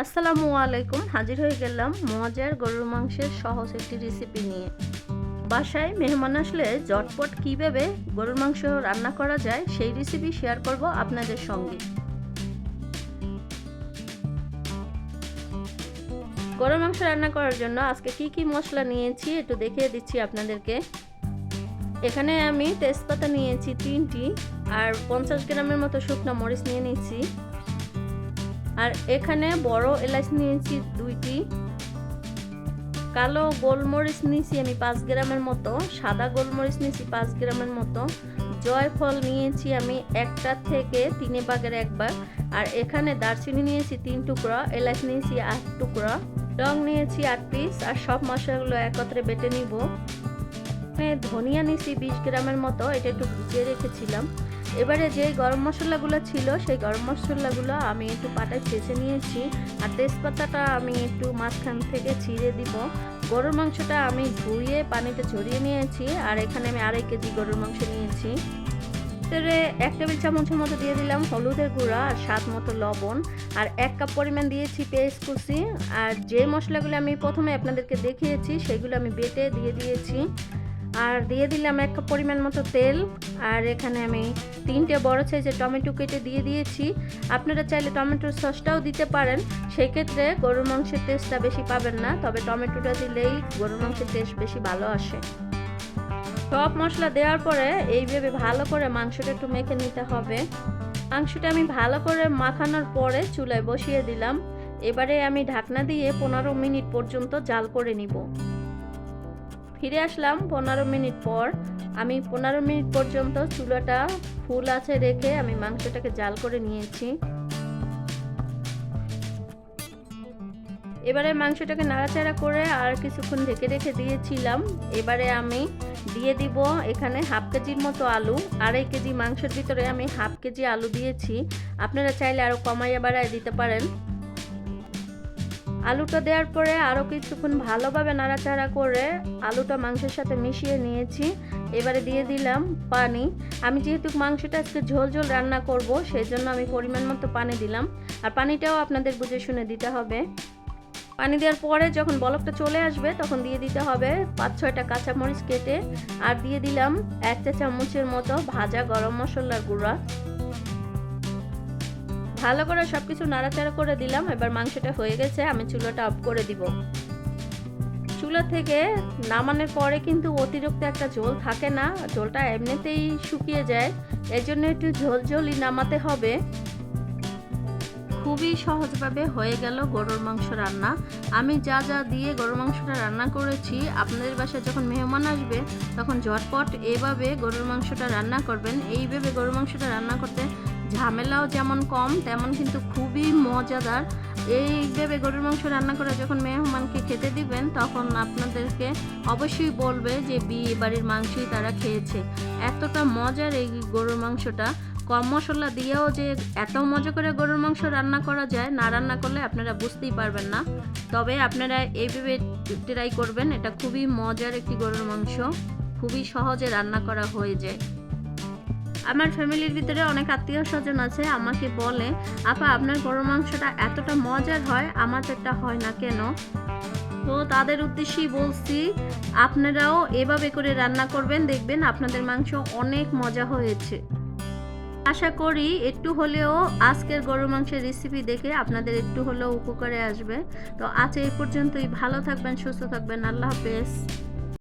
আসসালামু আলাইকুম। হাজির হয়ে গেলাম মজার গরুর মাংসের সহজ একটি রেসিপি নিয়ে। বাসায় মেহমান আসলে ঝটপট কিভাবে গরুর মাংস রান্না করা যায় সেই রেসিপি শেয়ার করব আপনাদের সঙ্গে। গরুর মাংস রান্না করার জন্য আজকে কি মশলা নিয়েছি একটু দেখিয়ে দিচ্ছি আপনাদেরকে। এখানে আমি তেজপাতা নিয়েছি 3টি আর 50 গ্রামের মতো শুকনো মরিচ নিয়ে নিয়েছি। আর এখানে বড় এলাচ নিয়েছি 2টি, কালো গোলমরিচ নিয়েছি আমি 5 গ্রামের মতো, সাদা গোলমরিচ নিয়েছি 5 গ্রামের মতো, জয়ফল নিয়েছি আমি 1টা থেকে 3 ভাগের 1 ভাগ, আর এখানে দারচিনি নিয়েছি 3 টুকরা, এলাচ নিয়েছি 8 টুকরা, লং নিয়েছি 8 পিস। আর সব মশলাগুলো একত্রে বেটে নিব। ধনিয়া নিয়েছি 20 গ্রামের মতো, এটা একটু ভিজিয়ে রেখেছিলাম। এবারে যে গরম মশলাগুলো ছিল সেই গরম মশলাগুলো আমি একটু পাটায় ছেঁচে নিয়েছি। আর তেজপাতাটা আমি একটু মাঝখান থেকে ছিঁড়ে দিব। গরুর মাংসটা আমি ধুয়ে পানিতে ঝরিয়ে নিয়েছি। আর এখানে আমি 2.5 কেজি গরুর মাংস নিয়েছি। এবারে 1 টেবিল চামচের মতো দিয়ে দিলাম হলুদের গুঁড়া আর স্বাদ মতো লবণ। আর 1 কাপ পরিমাণ দিয়েছি পেঁয়াজ কুচি। আর যে মশলাগুলো আমি প্রথমে আপনাদেরকে দেখিয়েছি সেগুলো আমি বেটে দিয়ে দিয়েছি। আর দিয়ে দিলাম 1 কাপ পরিমাণ মতো তেল। আর এখানে আমি 3টে বড় সাইজের টমেটো কেটে দিয়ে দিয়েছি। আপনারা চাইলে টমেটোর সসটাও দিতে পারেন, সেই ক্ষেত্রে গরুর মাংসের টেস্টটা বেশি পাবেন না, তবে টমেটোটা দিলেই গরুর মাংসের টেস্ট বেশি ভালো আসে। সব মশলা দেওয়ার পরে এইভাবে ভালো করে মাংসটা একটু মেখে নিতে হবে। মাংসটা আমি ভালো করে মাখানোর পরে চুলায় বসিয়ে দিলাম। এবারে আমি ঢাকনা দিয়ে 15 মিনিট পর্যন্ত জাল করে নিব। ফিরে আসলাম 15 মিনিট পর। আমি 15 মিনিট পর্যন্ত চুলাটা ফুল আছে রেখে আমি মাংসটাকে জাল করে নিয়েছি। এবারে মাংসটাকে নাড়াচাড়া করে আর কিছুক্ষণ ঢেকে রেখে দিয়েছিলাম। এবারে আমি দিয়ে দিব এখানে 1/2 কেজির মতো আলু। 2.5 কেজি মাংসের ভিতরে আমি 1/2 কেজি আলু দিয়েছি। আপনারা চাইলে আরও কমাইয়া বাড়ায় দিতে পারেন। আলুটা দেওয়ার পরে আরও কিছুক্ষণ ভালোভাবে নাড়াচাড়া করে আলুটা মাংসের সাথে মিশিয়ে নিয়েছি। এবারে দিয়ে দিলাম পানি। আমি যেহেতু মাংসটা আজকে ঝোল ঝোল রান্না করব সেই জন্য আমি পরিমাণ মতো পানি দিলাম। আর পানিটাও আপনাদের বুঝে শুনে দিতে হবে। পানি দেওয়ার পরে যখন বলকটা চলে আসবে তখন দিয়ে দিতে হবে 5-6টা কাঁচামরিচ কেটে। আর দিয়ে দিলাম 1 চা চামচের মতো ভাজা গরম মশলার গুঁড়া। ভালো করে সবকিছু নাড়াচাড়া করে দিলাম। এবার মাংসটা হয়ে গেছে, আমি চুলাটা অফ করে দিব। চুলা থেকে নামানোর পরে কিন্তু অতিরিক্ত একটা ঝোল থাকে না, ঝোলটা এমনিতেই শুকিয়ে যায়, এর জন্য একটু ঝোলঝোলই নামাতে হবে। খুবই সহজভাবে হয়ে গেল গরুর মাংস রান্না। আমি যা যা দিয়ে গরুর মাংসটা রান্না করেছি, আপনাদের বাসায় যখন মেহমান আসবে তখন ঝটপট এভাবে গরুর মাংসটা রান্না করবেন। এইভাবে গরুর মাংসটা রান্না করতে ঝামেলাও যেমন কম, তেমন কিন্তু খুবই মজাদার। এইভাবে গরুর মাংস রান্না করে যখন মেহমানকে খেতে দিবেন তখন আপনাদেরকে অবশ্যই বলবে যে বিয়ে বাড়ির মাংসই তারা খেয়েছে। এতটা মজার এই গরুর মাংসটা। কম মশলা দিয়েও যে এত মজা করে গরুর মাংস রান্না করা যায়, না রান্না করলে আপনারা বুঝতেই পারবেন না। তবে আপনারা এইভাবে ট্রাই করবেন, এটা খুবই মজার একটি গরুর মাংস, খুবই সহজে রান্না করা হয়ে যায়। আমার ফ্যামিলির ভিতরে অনেক আত্মীয় স্বজন আছে, আমাকে বলে আপা আপনার গরুর মাংসটা এতটা মজার হয়, আমাদেরটা হয় না কেন? তো তাদের উদ্দেশ্যেই বলছি, আপনারাও এভাবে করে রান্না করবেন, দেখবেন আপনাদের মাংস অনেক মজা হয়েছে। আশা করি একটু হলেও আজকের গরুর মাংসের রেসিপি দেখে আপনাদের একটু হলেও উপকারে আসবে। তো আজ এই পর্যন্তই। ভালো থাকবেন, সুস্থ থাকবেন। আল্লাহ হাফেজ।